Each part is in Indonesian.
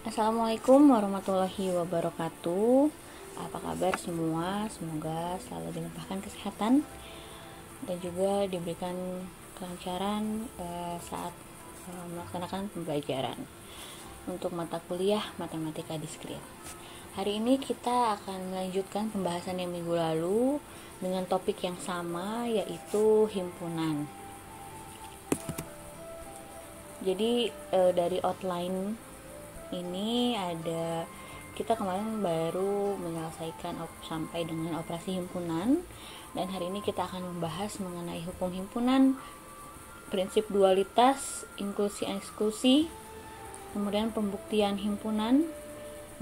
Assalamualaikum warahmatullahi wabarakatuh. Apa kabar semua? Semoga selalu dilimpahkan kesehatan dan juga diberikan kelancaran saat melaksanakan pembelajaran untuk mata kuliah matematika diskrit. Hari ini kita akan melanjutkan pembahasan yang minggu lalu dengan topik yang sama, yaitu himpunan. Jadi dari outline ini kita kemarin baru menyelesaikan sampai dengan operasi himpunan, dan hari ini kita akan membahas mengenai hukum himpunan, prinsip dualitas, inklusi eksklusi, kemudian pembuktian himpunan,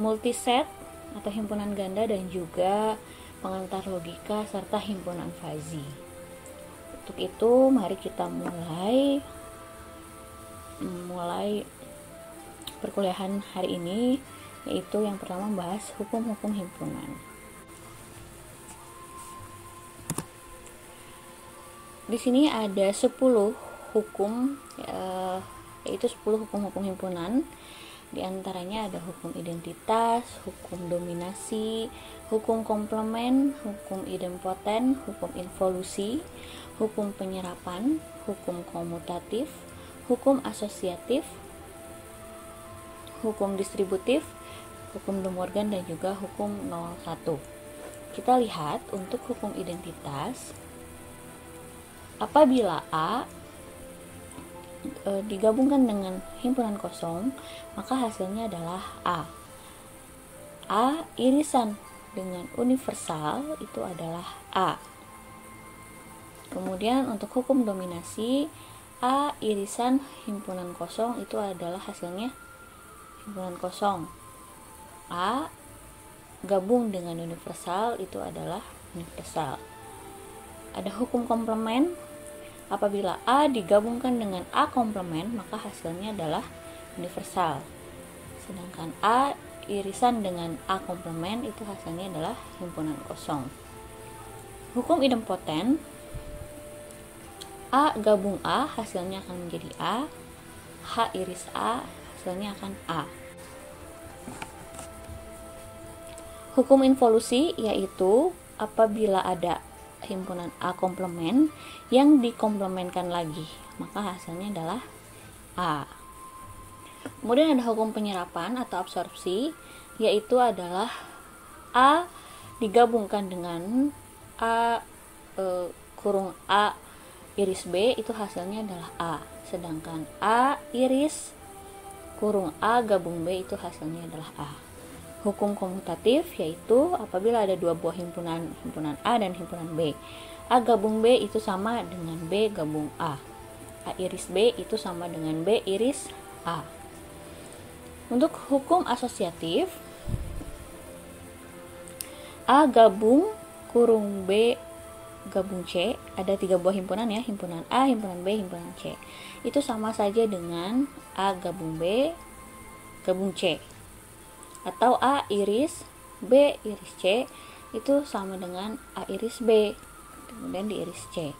multiset atau himpunan ganda, dan juga pengantar logika serta himpunan fazi. Untuk itu mari kita mulai perkuliahan hari ini, yaitu yang pertama membahas hukum-hukum himpunan. Di sini ada 10 hukum, yaitu 10 hukum-hukum himpunan. Di antaranya ada hukum identitas, hukum dominasi, hukum komplement, hukum idempoten, hukum involusi, hukum penyerapan, hukum komutatif, hukum asosiatif, hukum distributif, hukum De Morgan, dan juga hukum 01. Kita lihat untuk hukum identitas. Apabila A digabungkan dengan himpunan kosong, maka hasilnya adalah A. A irisan dengan universal itu adalah A. Kemudian untuk hukum dominasi, A irisan himpunan kosong itu adalah hasilnya himpunan kosong. A gabung dengan universal itu adalah universal. Ada hukum komplement. Apabila A digabungkan dengan A komplement, maka hasilnya adalah universal. Sedangkan A irisan dengan A komplement itu hasilnya adalah himpunan kosong. Hukum idempoten. A gabung A hasilnya akan menjadi A. H iris A hasilnya akan A. Hukum involusi yaitu apabila ada himpunan A komplement yang dikomplementkan lagi, maka hasilnya adalah A. Kemudian ada hukum penyerapan atau absorpsi, yaitu adalah A digabungkan dengan A kurung A iris B, itu hasilnya adalah A. Sedangkan A iris kurung A gabung B itu hasilnya adalah A. Hukum komutatif yaitu apabila ada dua buah himpunan A dan himpunan B. A gabung B itu sama dengan B gabung A. A iris B itu sama dengan B iris A. Untuk hukum asosiatif, A gabung kurung B gabung C, ada 3 buah himpunan ya, himpunan A, himpunan B, himpunan C. Itu sama saja dengan A gabung B gabung C. Atau A iris B iris C itu sama dengan A iris B, kemudian diiris C.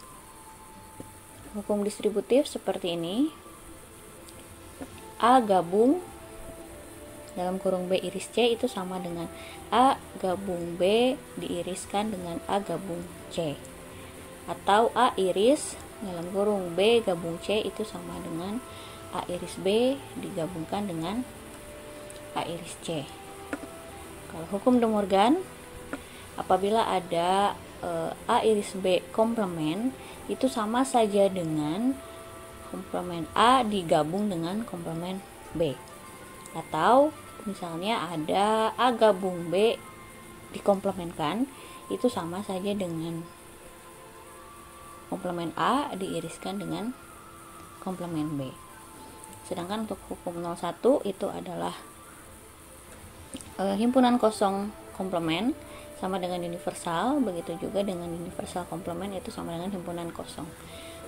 Hukum distributif seperti ini. A gabung dalam kurung B iris C itu sama dengan A gabung B diiriskan dengan A gabung C. Atau A iris dalam kurung B gabung C itu sama dengan A iris B digabungkan dengan A iris C. Kalau hukum De Morgan, apabila ada A iris B komplement, itu sama saja dengan komplement A digabung dengan komplement B. Atau misalnya ada A gabung B dikomplementkan, itu sama saja dengan komplement A diiriskan dengan komplement B. Sedangkan untuk hukum 01 itu adalah himpunan kosong komplement sama dengan universal, begitu juga dengan universal komplement itu sama dengan himpunan kosong.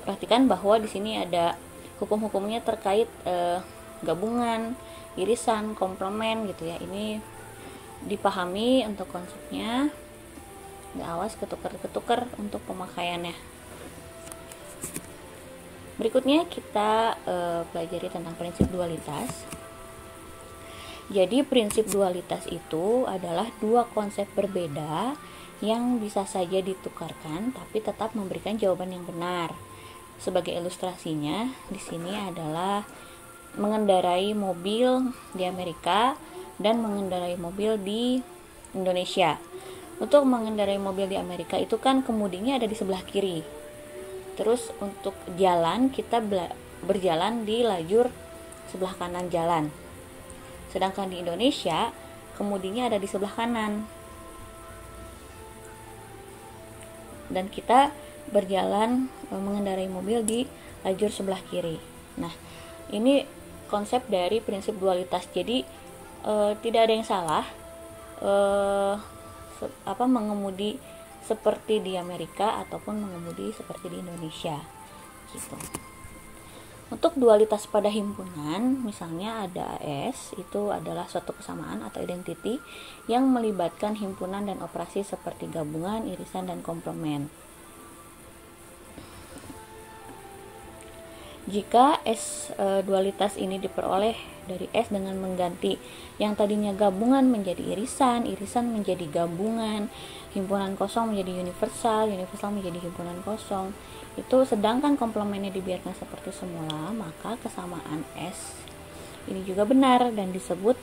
Perhatikan bahwa di sini ada hukum-hukumnya terkait gabungan, irisan, komplement gitu ya. Ini dipahami untuk konsepnya. Nggak awas ketukar-ketukar untuk pemakaiannya. Berikutnya kita pelajari tentang prinsip dualitas. Jadi prinsip dualitas itu adalah dua konsep berbeda yang bisa saja ditukarkan tapi tetap memberikan jawaban yang benar. Sebagai ilustrasinya, di sini adalah mengendarai mobil di Amerika dan mengendarai mobil di Indonesia. Untuk mengendarai mobil di Amerika itu kan kemudinya ada di sebelah kiri. Terus untuk jalan kita berjalan di lajur sebelah kanan jalan. Sedangkan di Indonesia kemudinya ada di sebelah kanan. Dan kita berjalan mengendarai mobil di lajur sebelah kiri. Nah, ini konsep dari prinsip dualitas. Jadi tidak ada yang salah mengemudi seperti di Amerika ataupun mengemudi seperti di Indonesia gitu. Untuk dualitas pada himpunan, misalnya ada AS, itu adalah suatu kesamaan atau identity yang melibatkan himpunan dan operasi seperti gabungan, irisan, dan komplement. Jika S dualitas ini diperoleh dari S dengan mengganti yang tadinya gabungan menjadi irisan, irisan menjadi gabungan, himpunan kosong menjadi universal, universal menjadi himpunan kosong, itu sedangkan komplemennya dibiarkan seperti semula, maka kesamaan S ini juga benar dan disebut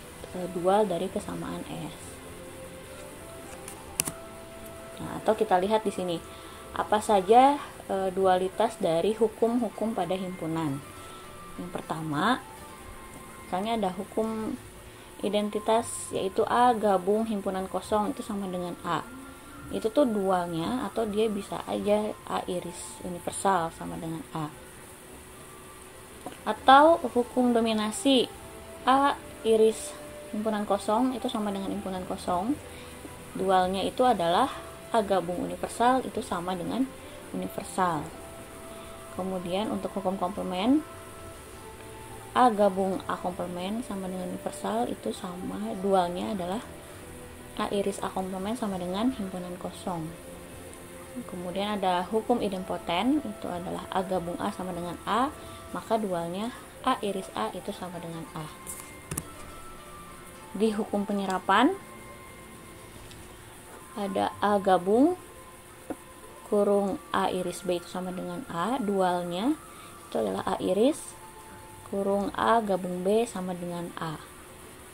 dual dari kesamaan S. Nah, atau kita lihat di sini apa saja dualitas dari hukum-hukum pada himpunan. Yang pertama, misalnya ada hukum identitas yaitu A gabung himpunan kosong itu sama dengan A. Itu tuh dualnya, atau dia bisa aja A iris universal sama dengan A. Atau hukum dominasi A iris himpunan kosong itu sama dengan himpunan kosong. Dualnya itu adalah A gabung universal itu sama dengan universal. Kemudian untuk hukum komplement, A gabung A komplement sama dengan universal itu sama, dualnya adalah A iris A komplement sama dengan himpunan kosong. Kemudian ada hukum idempoten, itu adalah A gabung A sama dengan A, maka dualnya A iris A itu sama dengan A. Di hukum penyerapan ada A gabung kurung A iris B itu sama dengan A, dualnya itu adalah A iris kurung A gabung B sama dengan A.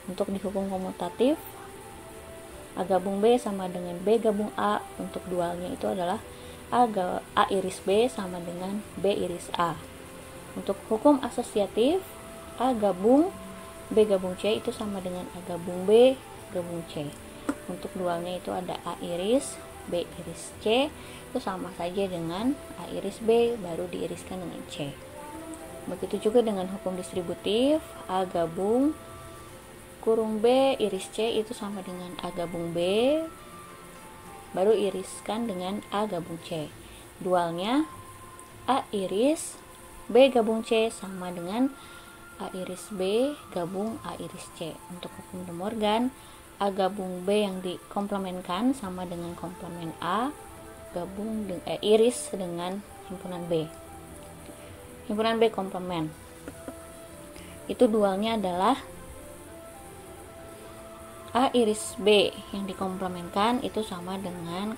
Untuk di hukum komutatif, A gabung B sama dengan B gabung A, untuk dualnya itu adalah A iris B sama dengan B iris A. Untuk hukum asosiatif, A gabung B gabung C itu sama dengan A gabung B gabung C. Untuk dualnya itu ada A iris B iris C, itu sama saja dengan A iris B baru diiriskan dengan C. Begitu juga dengan hukum distributif, A gabung kurung B iris C itu sama dengan A gabung B baru iriskan dengan A gabung C. Dualnya A iris B gabung C sama dengan A iris B gabung A iris C. Untuk hukum De Morgan, A gabung B yang dikomplementkan sama dengan komplement A gabung iris dengan himpunan B. Himpunan B komplement. Itu dualnya adalah A iris B yang dikomplementkan itu sama dengan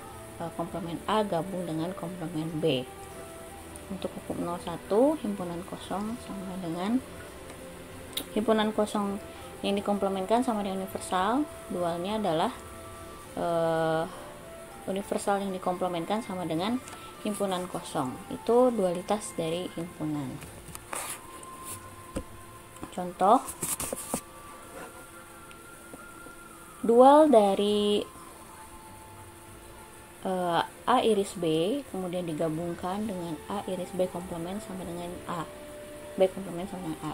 komplement A gabung dengan komplement B. Untuk hukum 01, himpunan kosong sama dengan himpunan kosong yang dikomplementkan sama dengan universal, dualnya adalah universal yang dikomplementkan sama dengan himpunan kosong. Itu dualitas dari himpunan. Contoh, dual dari A iris B kemudian digabungkan dengan A iris B komplement sama dengan A, B komplement sama dengan A.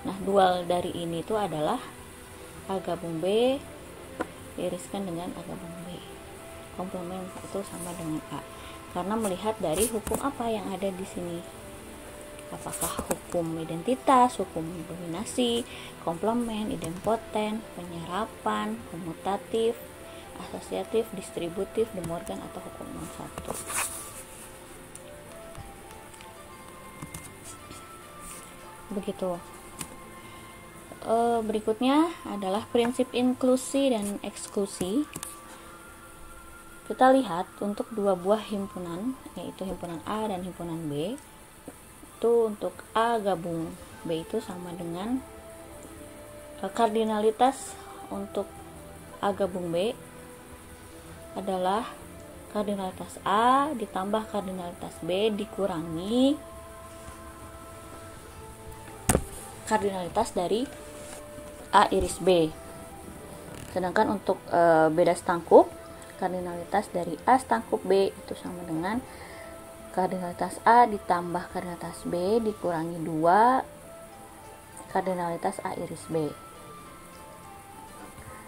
Nah, dual dari ini itu adalah A gabung B diiriskan dengan A gabung B. Komplement itu sama dengan A. Karena melihat dari hukum apa yang ada di sini. Apakah hukum identitas, hukum dominasi, komplement, idempoten, penyerapan, komutatif, asosiatif, distributif, De Morgan atau hukum 01. Begitu. Berikutnya adalah prinsip inklusi dan eksklusi. Kita lihat untuk dua buah himpunan, yaitu himpunan A dan himpunan B. Itu untuk A gabung B itu sama dengan kardinalitas untuk A gabung B adalah kardinalitas A ditambah kardinalitas B dikurangi kardinalitas dari A iris B. Sedangkan untuk beda stangkup, kardinalitas dari A stangkup B itu sama dengan kardinalitas A ditambah kardinalitas B dikurangi 2 kardinalitas A iris B.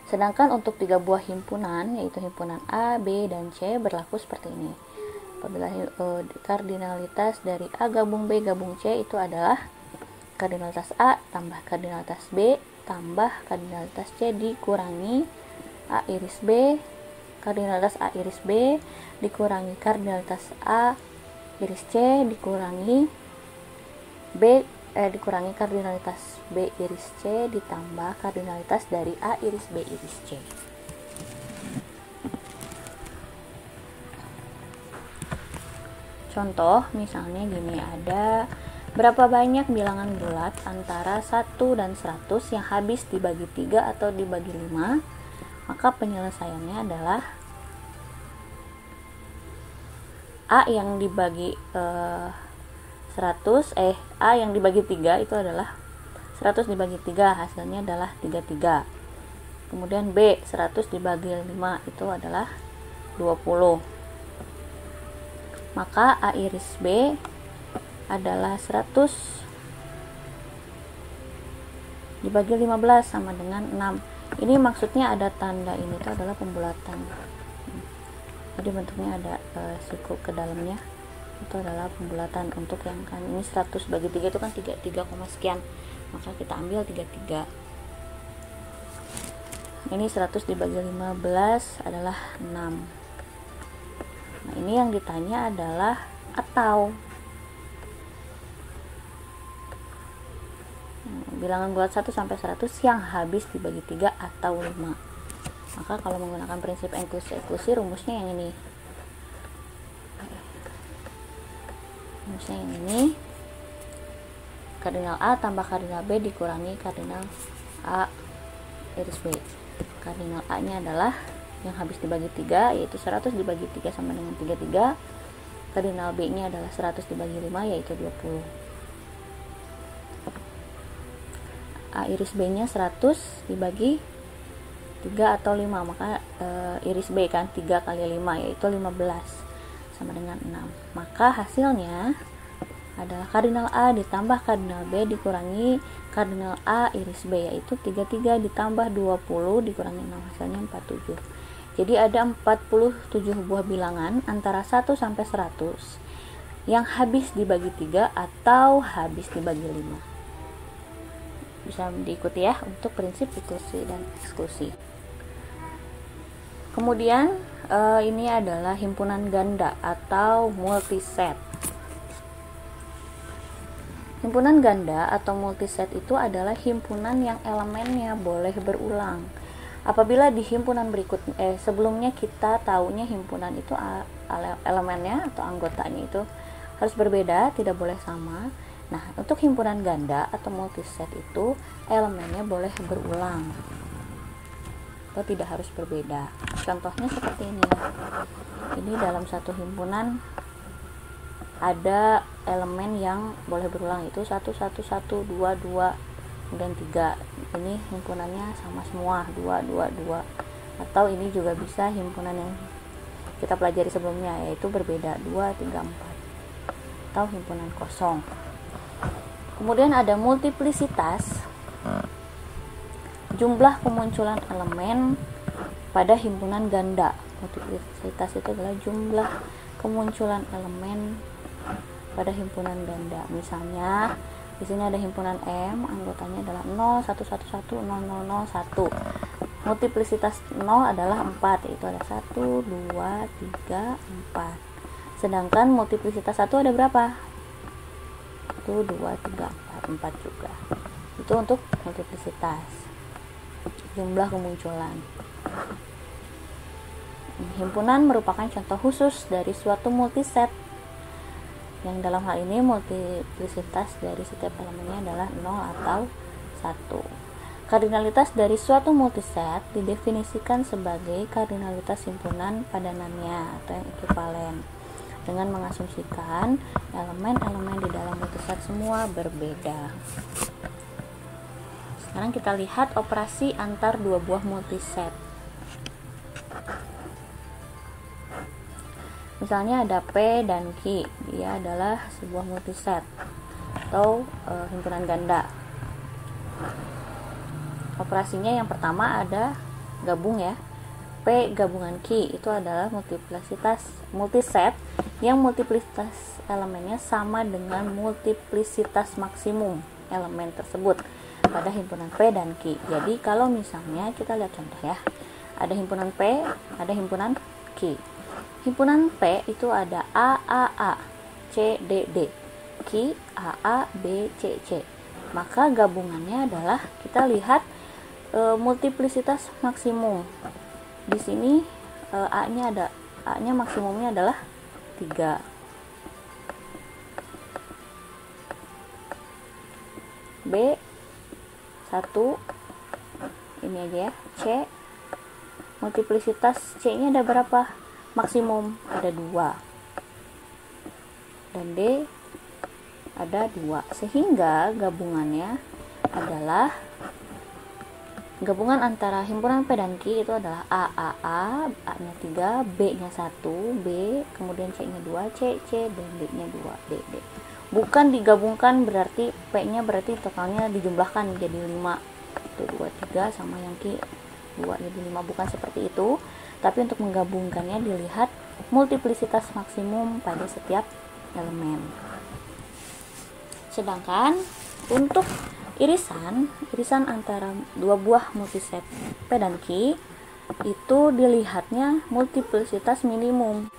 Sedangkan untuk tiga buah himpunan, yaitu himpunan A, B, dan C, berlaku seperti ini. Apabila kardinalitas dari A gabung B gabung C itu adalah kardinalitas A tambah kardinalitas B tambah kardinalitas C dikurangi A iris B, kardinalitas A iris B dikurangi kardinalitas A iris C dikurangi dikurangi kardinalitas B iris C ditambah kardinalitas dari A iris B iris C. Contoh misalnya gini, ada berapa banyak bilangan bulat antara 1 dan 100 yang habis dibagi 3 atau dibagi 5? Maka penyelesaiannya adalah A yang dibagi A yang dibagi 3 itu adalah 100 dibagi 3, hasilnya adalah 33. Kemudian B 100 dibagi 5 itu adalah 20. Maka A iris B adalah 100 dibagi 15 sama dengan 6. Ini maksudnya ada tanda ini itu adalah pembulatan. Jadi bentuknya ada siku ke dalamnya. Itu adalah pembulatan untuk yang kan ini 100 bagi 3 itu kan 33, sekian. Maka kita ambil 33. Ini 100 dibagi 15 adalah 6. Nah, ini yang ditanya adalah atau bilangan bulat 1 sampai 100 yang habis dibagi 3 atau 5. Maka kalau menggunakan prinsip eksklusi rumusnya yang ini. Rumusnya yang ini. Kardinal A tambah kardinal B dikurangi kardinal A iris B. Kardinal A nya adalah yang habis dibagi 3, yaitu 100 dibagi 3 sama dengan 33. Kardinal B nya adalah 100 dibagi 5, yaitu 20. A iris B nya 100 dibagi 3 atau 5, maka iris B kan 3 kali 5 yaitu 15 sama dengan 6. Maka hasilnya adalah kardinal A ditambah kardinal B dikurangi kardinal A iris B, yaitu 33 ditambah 20 dikurangi 6, hasilnya 47. Jadi ada 47 buah bilangan antara 1 sampai 100 yang habis dibagi 3 atau habis dibagi 5. Bisa diikuti ya untuk prinsip inklusi dan eksklusi. Kemudian ini adalah himpunan ganda atau multiset. Himpunan ganda atau multiset itu adalah himpunan yang elemennya boleh berulang. Apabila di himpunan sebelumnya kita taunya himpunan itu elemennya atau anggotanya itu harus berbeda, tidak boleh sama. Nah, untuk himpunan ganda atau multiset itu elemennya boleh berulang atau tidak harus berbeda. Contohnya seperti ini. Ini dalam satu himpunan ada elemen yang boleh berulang, itu 1, 1, 1, 2, 2, kemudian 3. Ini himpunannya sama semua, 2, 2, 2. Atau ini juga bisa himpunan yang kita pelajari sebelumnya, yaitu berbeda, 2, 3, 4. Atau himpunan kosong. Kemudian ada multiplisitas, jumlah kemunculan elemen pada himpunan ganda. Multiplisitas itu adalah jumlah kemunculan elemen pada himpunan ganda. Misalnya di sini ada himpunan M, anggotanya adalah 0, 1, 1, 1, 0, 0, 0, 1. Multiplisitas 0 adalah 4, yaitu ada 1, 2, 3, 4. Sedangkan multiplisitas 1 ada berapa? 1, 2, 3, 4 juga. Itu untuk multiplisitas, jumlah kemunculan. Himpunan merupakan contoh khusus dari suatu multiset, yang dalam hal ini multiplisitas dari setiap elemennya adalah 0 atau 1. Kardinalitas dari suatu multiset didefinisikan sebagai kardinalitas himpunan padanannya atau yang ekuivalen, dengan mengasumsikan elemen-elemen di dalam multiset semua berbeda. Sekarang kita lihat operasi antar dua buah multiset. Misalnya ada P dan Q, dia adalah sebuah multiset atau himpunan ganda. Operasinya yang pertama ada gabung ya. P gabungan Q itu adalah multiset yang multiplisitas elemennya sama dengan multiplisitas maksimum elemen tersebut pada himpunan P dan Q. Jadi kalau misalnya kita lihat contoh ya, ada himpunan P, ada himpunan Q. Himpunan P itu ada A, A, A, C, D, D, Q, A, A, B, C, C. Maka gabungannya adalah kita lihat multiplisitas maksimum. Di sini A-nya ada, A-nya maksimumnya adalah 3. B 1, ini aja ya. C, multiplisitas C-nya ada berapa? Maksimum ada 2. Dan D ada 2. Sehingga gabungannya adalah gabungan antara himpunan P dan Q itu adalah A, A, A, A-nya 3, B-nya 1, B, kemudian C-nya 2, C, C, dan D-nya 2, D, D. Bukan digabungkan berarti P-nya berarti totalnya dijumlahkan jadi 5. Itu 2, 3 sama yang Q 2 jadi 5, bukan seperti itu. Tapi untuk menggabungkannya dilihat multiplisitas maksimum pada setiap elemen. Sedangkan untuk irisan antara dua buah multiset P dan Q itu dilihatnya multiplisitas minimum,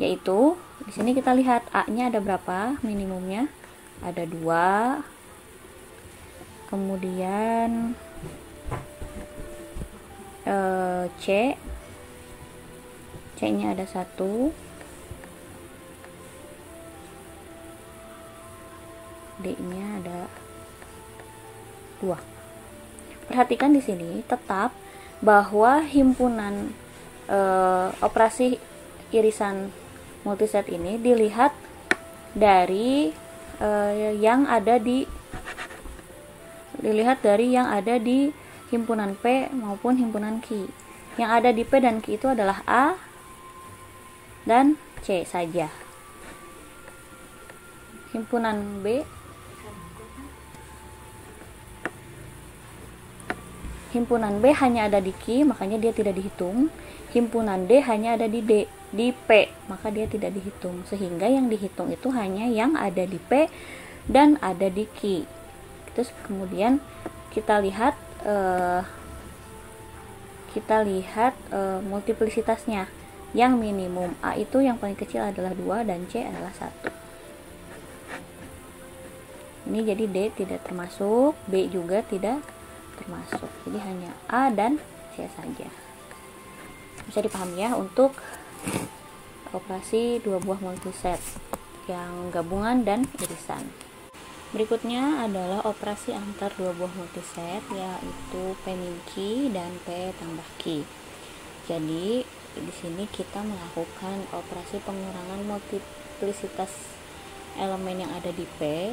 yaitu di sini kita lihat A-nya ada berapa minimumnya, ada 2, kemudian C-nya ada 1, D-nya ada 2. Perhatikan di sini tetap bahwa himpunan operasi irisan multiset ini dilihat dari yang ada di himpunan P maupun himpunan Q. Yang ada di P dan Q itu adalah A dan C saja. Himpunan B hanya ada di Q, makanya dia tidak dihitung. Himpunan D hanya ada di P, maka dia tidak dihitung. Sehingga yang dihitung itu hanya yang ada di P dan ada di Q. Terus kemudian kita lihat multiplisitasnya. Yang minimum A itu yang paling kecil adalah 2 dan C adalah 1. Ini jadi D tidak termasuk, B juga tidak termasuk. Jadi hanya A dan C saja. Bisa dipahami ya untuk operasi dua buah multiset yang gabungan dan irisan. Berikutnya adalah operasi antar dua buah multiset, yaitu P min Q dan P tambah Q. Jadi di sini kita melakukan operasi pengurangan multiplisitas elemen yang ada di P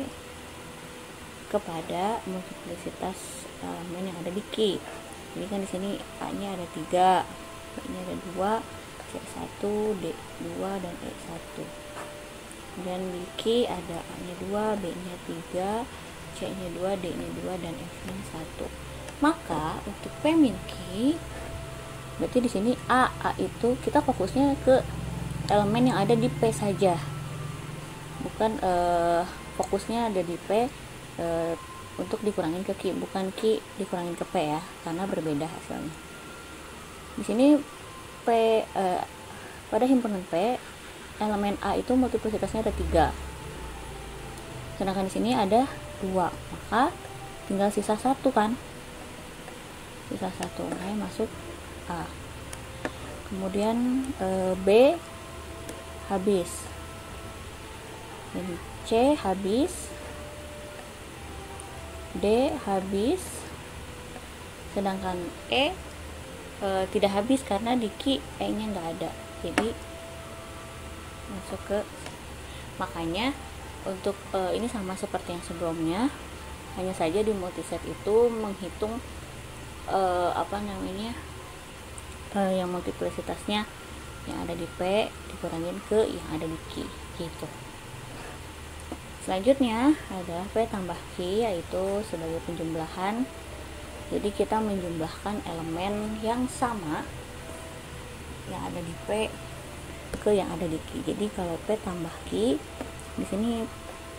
kepada multiplisitas elemen yang ada di Q. Jadi kan di sini A-nya ada 3, B-nya ada 2, C1, D2 dan E1. Dan di Q ada A-nya 2, B-nya 3, C-nya 2, D-nya 2 dan F-nya 1. Maka untuk P min Q berarti di sini A itu kita fokusnya ke elemen yang ada di P saja. Bukan fokusnya ada di P untuk dikurangin ke Q, bukan Q dikurangin ke P ya, karena berbeda hasilnya. Di sini pada himpunan P elemen A itu multiplisitasnya ada 3. Sedangkan di sini ada 2, maka tinggal sisa 1 kan, sisa 1, makanya masuk A. Kemudian B habis, ini C habis, D habis, sedangkan E tidak habis karena di Q E nya nggak ada, jadi masuk ke. Makanya untuk ini sama seperti yang sebelumnya, hanya saja di multiset itu menghitung yang multiplicitasnya yang ada di P dikurangin ke yang ada di Q gitu. Selanjutnya adalah P tambah Q, yaitu sebagai penjumlahan. Jadi kita menjumlahkan elemen yang sama yang ada di P ke yang ada di Q. Jadi kalau P tambah Q, di sini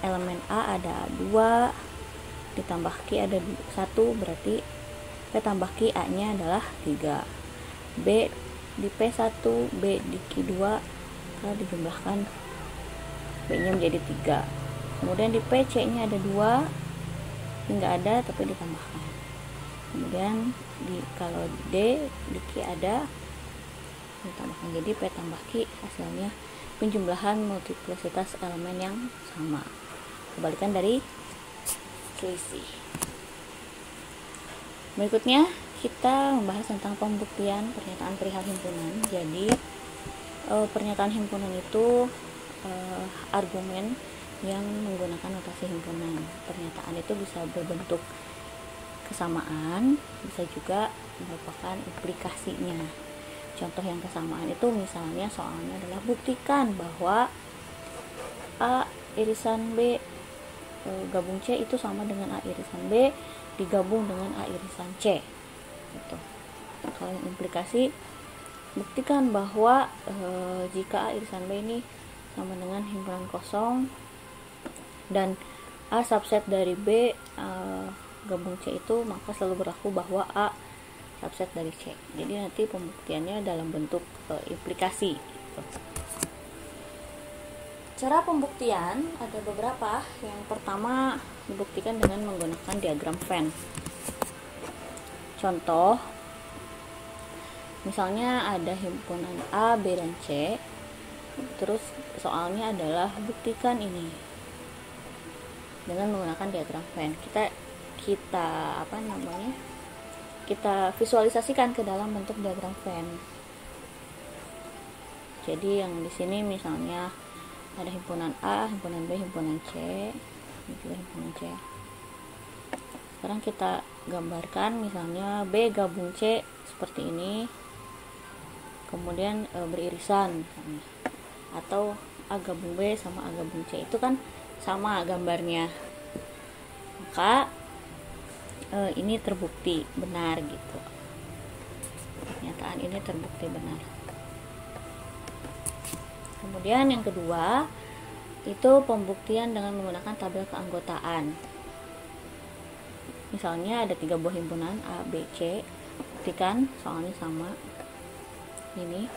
elemen A ada 2 ditambah Q ada 1, berarti P tambah Q A nya adalah 3. B di P1, B di Q2, kalau dijumlahkan B nya menjadi 3. Kemudian di PC nya ada 2, nggak ada tapi ditambahkan. Kemudian kalau D di Q ada ditambahkan, jadi P tambah Q hasilnya penjumlahan multiplicitas elemen yang sama, kebalikan dari selisih. Berikutnya kita membahas tentang pembuktian pernyataan perihal himpunan. Jadi pernyataan himpunan itu argumen yang menggunakan notasi himpunan. Pernyataan itu bisa berbentuk kesamaan, bisa juga merupakan implikasinya. Contoh yang kesamaan itu misalnya soalnya adalah buktikan bahwa A irisan B gabung C itu sama dengan A irisan B digabung dengan A irisan C gitu. Kalau yang implikasi, buktikan bahwa jika A irisan B ini sama dengan himpunan kosong dan A subset dari B gabung C itu, maka selalu berlaku bahwa A subset dari C. Jadi nanti pembuktiannya dalam bentuk implikasi gitu. Cara pembuktian ada beberapa. Yang pertama dibuktikan dengan menggunakan diagram Venn. Contoh, misalnya ada himpunan A, B, dan C. Terus soalnya adalah buktikan ini dengan menggunakan diagram Venn. Kita visualisasikan ke dalam bentuk diagram Venn. Jadi yang di sini misalnya ada himpunan A, himpunan B, himpunan C, ini juga himpunan C. Sekarang kita gambarkan misalnya B gabung C seperti ini, kemudian beririsan misalnya. Atau A gabung B sama A gabung C, itu kan sama gambarnya, maka ini terbukti benar gitu. Pernyataan ini terbukti benar. Kemudian yang kedua itu pembuktian dengan menggunakan tabel keanggotaan. Misalnya ada 3 buah himpunan A, B, C, buktikan soalnya sama. Ini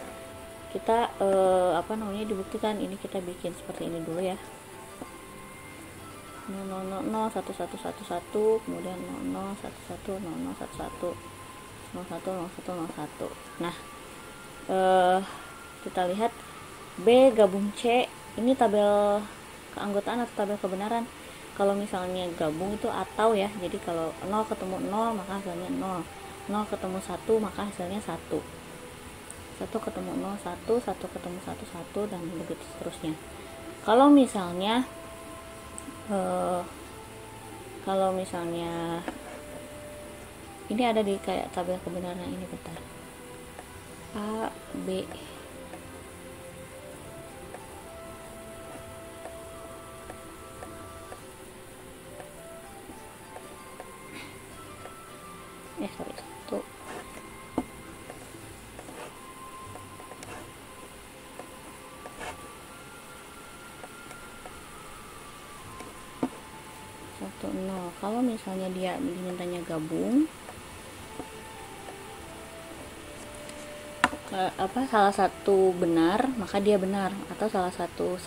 kita dibuktikan. Ini kita bikin seperti ini dulu ya. 0, 0, 0, 1, 1, 1, 1, kemudian 0, 0, 1, 1, 0, 0, 1, 1, 0, 1, 0, 1, 0, 1. Nah, kita lihat B gabung C, ini tabel keanggotaan atau tabel kebenaran. Kalau misalnya gabung itu atau ya, jadi kalau 0 ketemu 0 maka hasilnya 0, 0 ketemu 1 maka hasilnya 1, 1 ketemu 0 1, 1 ketemu 1 1, dan begitu seterusnya. Kalau misalnya ini ada di kayak tabel kebenaran ini, bentar, A, B, sorry, 1, kalau misalnya dia dimintanya gabung salah satu benar maka dia benar, atau salah satu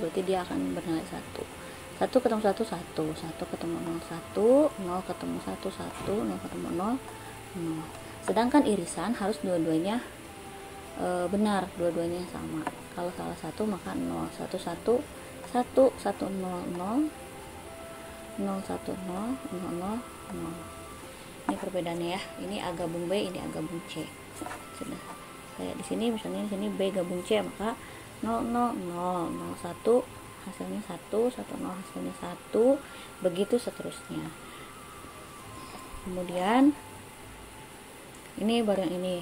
berarti dia akan bernilai 1. 1 ketemu 1, 1, 1 ketemu 0, 1, 0 ketemu 1, 1, 0 ketemu 0, 0. Sedangkan irisan harus dua-duanya benar, dua-duanya sama. Kalau salah satu maka 0, 1, 1, 1, 1, 0, 0, 0, 1, 0, 0, 0, 0. Ini perbedaannya ya. Ini A gabung B, ini A gabung C. Sudah. Kayak di sini misalnya di sini B gabung C, maka 0, 0, 0, 0, 1 hasilnya 1, 1, 0 hasilnya 1, begitu seterusnya. Kemudian ini baru yang ini.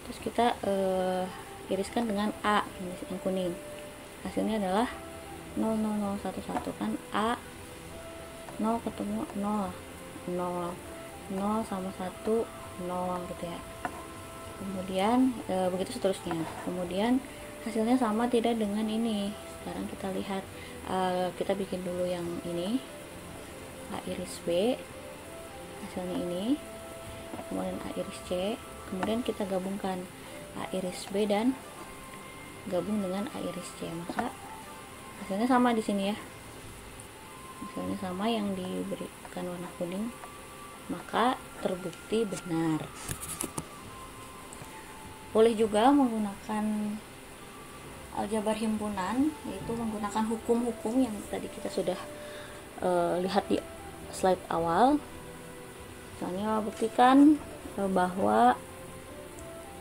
Terus kita iriskan dengan A yang kuning. Hasilnya adalah 0, 0, 0, 1, 1 kan A 0 ketemu 0, 0, 0 sama 1, 0 gitu ya. Kemudian begitu seterusnya. Kemudian hasilnya sama tidak dengan ini. Sekarang kita lihat, kita bikin dulu yang ini, A iris B, hasilnya ini, kemudian A iris C, kemudian kita gabungkan A iris B dan gabung dengan A iris C, maka hasilnya sama di sini ya, hasilnya sama yang diberikan warna kuning, maka terbukti benar. Boleh juga menggunakan aljabar himpunan, yaitu menggunakan hukum-hukum yang tadi kita sudah lihat di slide awal. Misalnya buktikan bahwa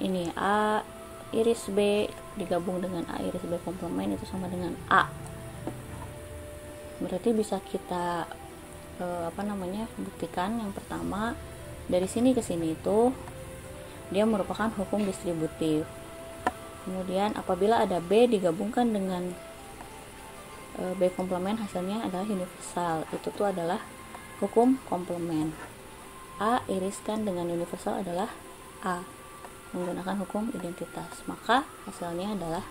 ini A iris B digabung dengan A iris B komplement itu sama dengan A. Berarti bisa kita buktikan. Yang pertama, dari sini ke sini itu dia merupakan hukum distributif. Kemudian apabila ada B digabungkan dengan B komplement, hasilnya adalah universal. Itu tuh adalah hukum komplement. A iriskan dengan universal adalah A, menggunakan hukum identitas, maka hasilnya adalah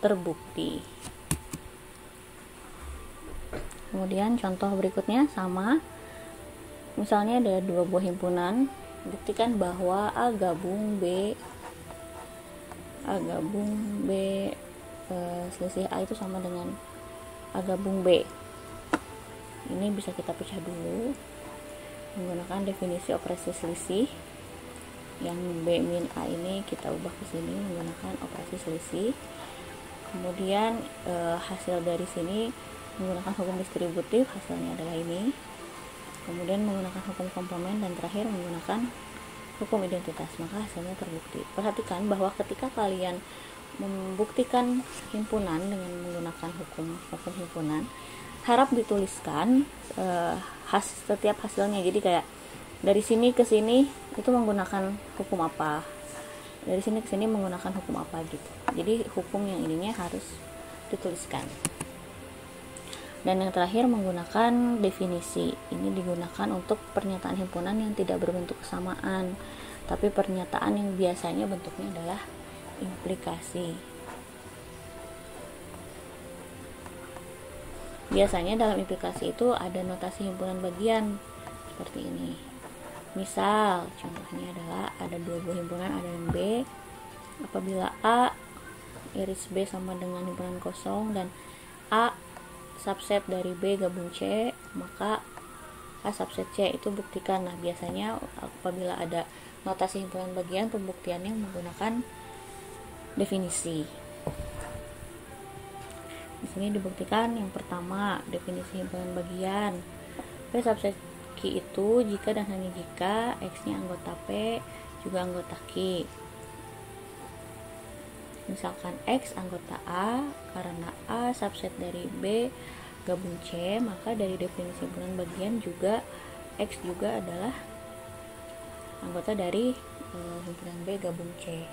terbukti. Kemudian contoh berikutnya sama. Misalnya ada dua buah himpunan, buktikan bahwa A gabung B selisih A itu sama dengan A gabung B. Ini bisa kita pecah dulu menggunakan definisi operasi selisih. Yang B min A ini kita ubah ke sini menggunakan operasi selisih. Kemudian hasil dari sini menggunakan hukum distributif, hasilnya adalah ini. Kemudian menggunakan hukum komplement, dan terakhir menggunakan hukum identitas, maka hasilnya terbukti. Perhatikan bahwa ketika kalian membuktikan himpunan dengan menggunakan hukum himpunan, harap dituliskan setiap hasilnya. Jadi kayak dari sini ke sini itu menggunakan hukum apa, dari sini ke sini menggunakan hukum apa gitu. Jadi hukum yang ininya harus dituliskan. Dan yang terakhir menggunakan definisi. Ini digunakan untuk pernyataan himpunan yang tidak berbentuk kesamaan, tapi pernyataan yang biasanya bentuknya adalah implikasi. Biasanya dalam implikasi itu ada notasi himpunan bagian seperti ini. Misal contohnya adalah ada dua buah himpunan A dan B. Apabila A iris B sama dengan himpunan kosong dan A subset dari B gabung C, maka A subset C itu buktikan. Nah, biasanya apabila ada notasi himpunan bagian, pembuktiannya menggunakan definisi. Di sini dibuktikan yang pertama, definisi himpunan bagian. P subset Q itu jika dan hanya jika X-nya anggota P juga anggota Q. Misalkan X anggota A, karena A subset dari B gabung C, maka dari definisi himpunan bagian juga X juga adalah anggota dari himpunan B gabung C.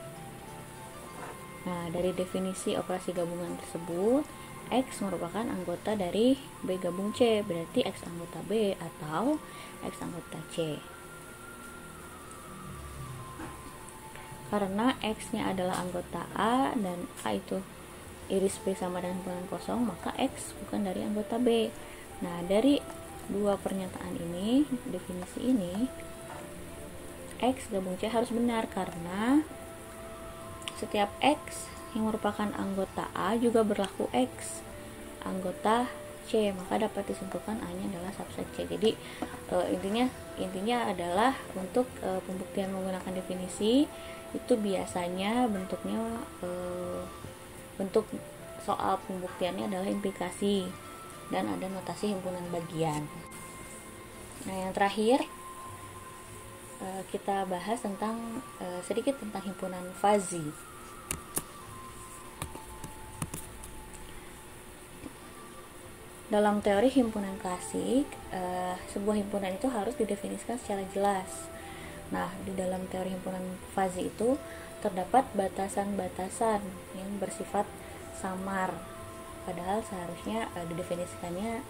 Nah, dari definisi operasi gabungan tersebut, X merupakan anggota dari B gabung C, berarti X anggota B atau X anggota C. Karena X-nya adalah anggota A dan A itu iris B sama dengan himpunan kosong, maka X bukan dari anggota B. Nah, dari dua pernyataan ini, definisi ini, X gabung C harus benar karena setiap X yang merupakan anggota A juga berlaku X anggota C, maka dapat disimpulkan A-nya adalah subset C. Jadi intinya adalah untuk pembuktian menggunakan definisi itu biasanya bentuk soal pembuktiannya adalah implikasi dan ada notasi himpunan bagian. Nah, yang terakhir kita bahas sedikit tentang himpunan fuzzy. Dalam teori himpunan klasik, sebuah himpunan itu harus didefinisikan secara jelas. Nah, di dalam teori himpunan fuzzy itu terdapat batasan-batasan yang bersifat samar, padahal seharusnya didefinisikannya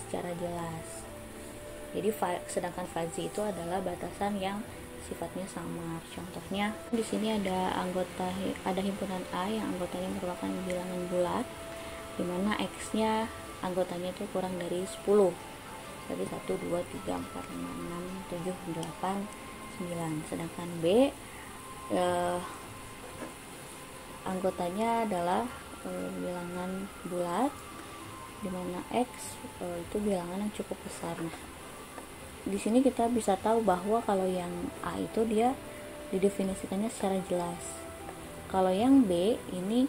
secara jelas. Jadi sedangkan fuzzy itu adalah batasan yang sifatnya samar. Contohnya di sini ada himpunan A yang anggotanya merupakan bilangan bulat, di mana X-nya anggotanya itu kurang dari 10. Jadi 1, 2, 3, 4, 5, 6, 7, 8, 9. Sedangkan B anggotanya adalah bilangan bulat, di mana X itu bilangan yang cukup besar. Nah, di sini kita bisa tahu bahwa kalau yang A itu dia didefinisikannya secara jelas. Kalau yang B ini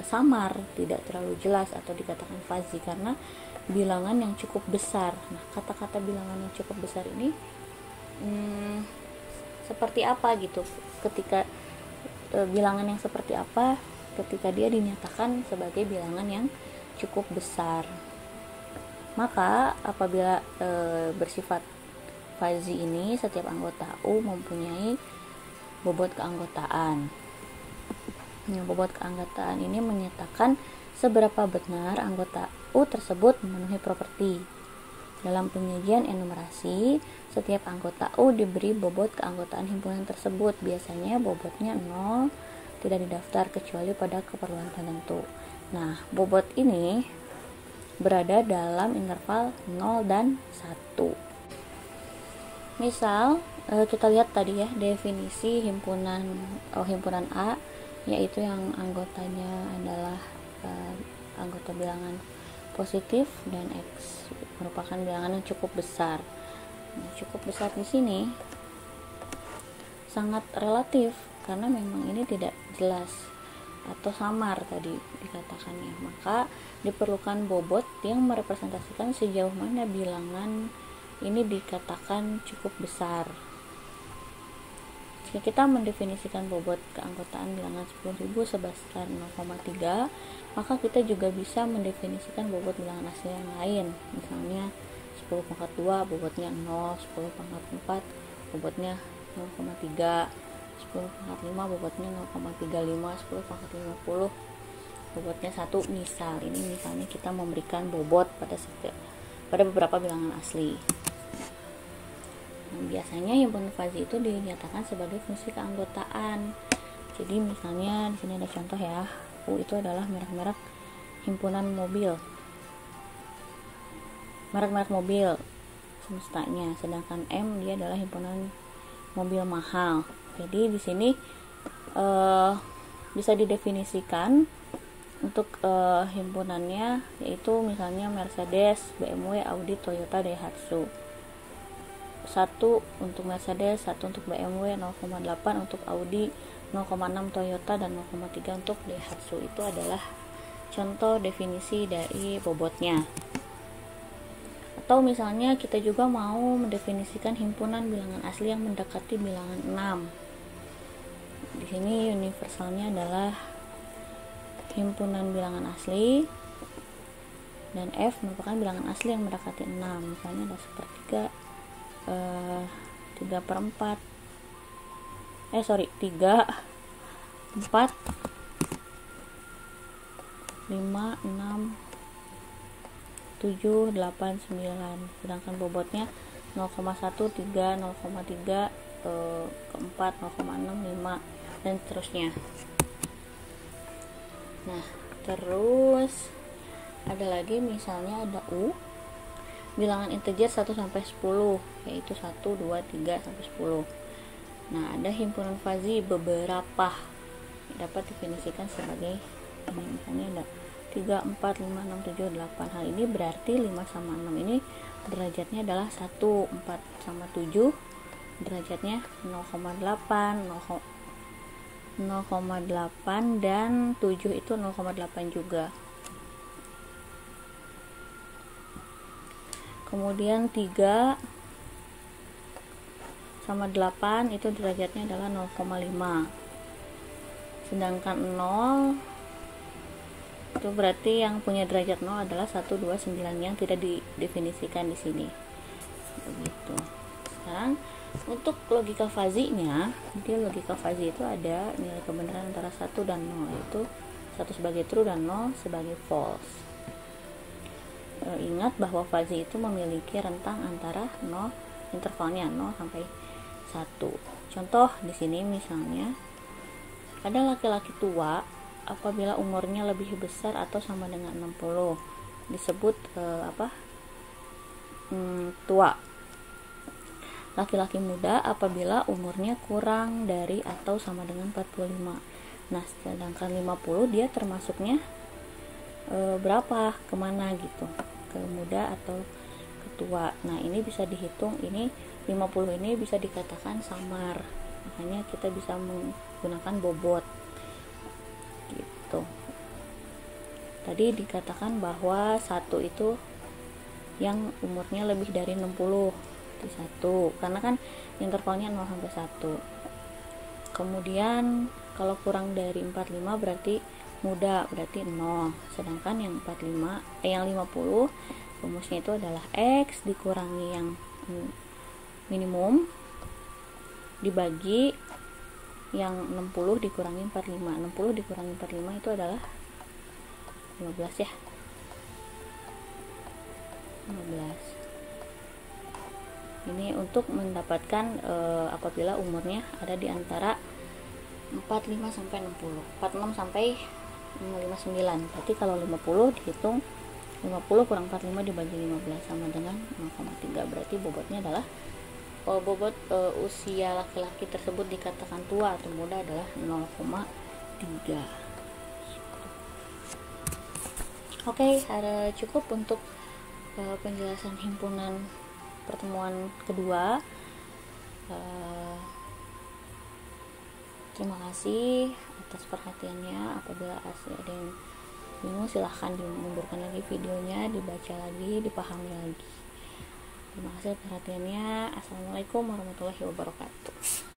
samar, tidak terlalu jelas atau dikatakan fuzzy karena bilangan yang cukup besar. Nah, kata-kata bilangan yang cukup besar ini seperti apa gitu? Ketika bilangan yang seperti apa ketika dia dinyatakan sebagai bilangan yang cukup besar? Maka apabila bersifat fuzzy ini, setiap anggota U mempunyai bobot keanggotaan. Nah, bobot keanggotaan ini menyatakan seberapa benar anggota U tersebut memenuhi properti. Dalam penyajian enumerasi, setiap anggota U diberi bobot keanggotaan himpunan tersebut. Biasanya bobotnya 0, tidak didaftar kecuali pada keperluan tertentu. Nah, bobot ini berada dalam interval 0 dan 1. Misal, kita lihat tadi ya definisi himpunan A, yaitu yang anggotanya adalah anggota bilangan positif dan X merupakan bilangan yang cukup besar. Nah, cukup besar di sini sangat relatif karena memang ini tidak jelas atau samar tadi dikatakannya. Maka diperlukan bobot yang merepresentasikan sejauh mana bilangan ini dikatakan cukup besar. Jika kita mendefinisikan bobot keanggotaan bilangan 10.000 sebesar 0,3, maka kita juga bisa mendefinisikan bobot bilangan asli yang lain. Misalnya 10/2 bobotnya 0, 10/4 bobotnya 0,3, 10/5 bobotnya 0,35, 10/50 bobotnya 1. Misal ini misalnya kita memberikan bobot pada beberapa bilangan asli. Nah, biasanya himpunan fuzzy itu dinyatakan sebagai fungsi keanggotaan. Jadi misalnya di sini ada contoh ya, U itu adalah merek-merek himpunan mobil, merek-merek mobil semestanya, sedangkan M dia adalah himpunan mobil mahal. Jadi di sini bisa didefinisikan untuk himpunannya, yaitu misalnya Mercedes, BMW, Audi, Toyota, Daihatsu. 1 untuk Mercedes, 1 untuk BMW, 0,8 untuk Audi, 0,6 Toyota, dan 0,3 untuk Daihatsu. Itu adalah contoh definisi dari bobotnya. Atau misalnya kita juga mau mendefinisikan himpunan bilangan asli yang mendekati bilangan 6. Di sini universalnya adalah himpunan bilangan asli, dan F merupakan bilangan asli yang mendekati 6. Misalnya ada sepertiga, 3, 4, 5, 6, 7, 8, 9. Sedangkan bobotnya 0,1, 3, 0,3, keempat 0,6, 5, dan seterusnya. Nah, terus ada lagi misalnya ada U bilangan integer 1 sampai 10, yaitu 1, 2, 3 sampai 10. Nah, ada himpunan fuzzy beberapa dapat definisikan sebagai ini, misalnya ada 3, 4, 5, 6, 7, 8. Hal ini berarti 5 sama 6 ini derajatnya adalah 1, 4 sama 7 derajatnya 0,8, 0,8 dan 7 itu 0,8 juga. Kemudian 3 sama 8 itu derajatnya adalah 0,5. Sedangkan 0 itu berarti yang punya derajat 0 adalah 129 yang tidak didefinisikan di sini. Begitu. Sekarang untuk logika fazinya, jadi logika fazi itu ada nilai kebenaran antara 1 dan 0, yaitu 1 sebagai true dan 0 sebagai false. Ingat bahwa fazi itu memiliki rentang antara 0, intervalnya 0 sampai 1. Contoh di sini misalnya ada laki-laki tua apabila umurnya lebih besar atau sama dengan 60 disebut tua. Laki-laki muda apabila umurnya kurang dari atau sama dengan 45. Nah, sedangkan 50 dia termasuknya berapa, kemana gitu, ke muda atau ke tua. Nah, ini bisa dihitung, ini 50 ini bisa dikatakan samar, makanya kita bisa menggunakan bobot gitu. Tadi dikatakan bahwa 1 itu yang umurnya lebih dari 60 di 1, karena kan intervalnya 0 sampai 1. Kemudian kalau kurang dari 45 berarti muda, berarti 0. Sedangkan yang 50 rumusnya itu adalah X dikurangi yang minimum dibagi yang 60 dikurangi 45. 60 dikurangi 45 itu adalah 15 ya. 15. Ini untuk mendapatkan apabila umurnya ada di antara 45 sampai 60, 46 sampai 59. Berarti kalau 50 dihitung 50 kurang 45 dibagi 15 sama dengan 0,3. Berarti bobotnya adalah bobot usia laki-laki tersebut dikatakan tua atau muda adalah 0,3. Oke, cukup untuk penjelasan himpunan pertemuan kedua. Terima kasih atas perhatiannya. Apabila ada yang bingung silahkan dimundurkan lagi videonya, dibaca lagi, dipahami lagi. Terima kasih perhatiannya. Assalamualaikum warahmatullahi wabarakatuh.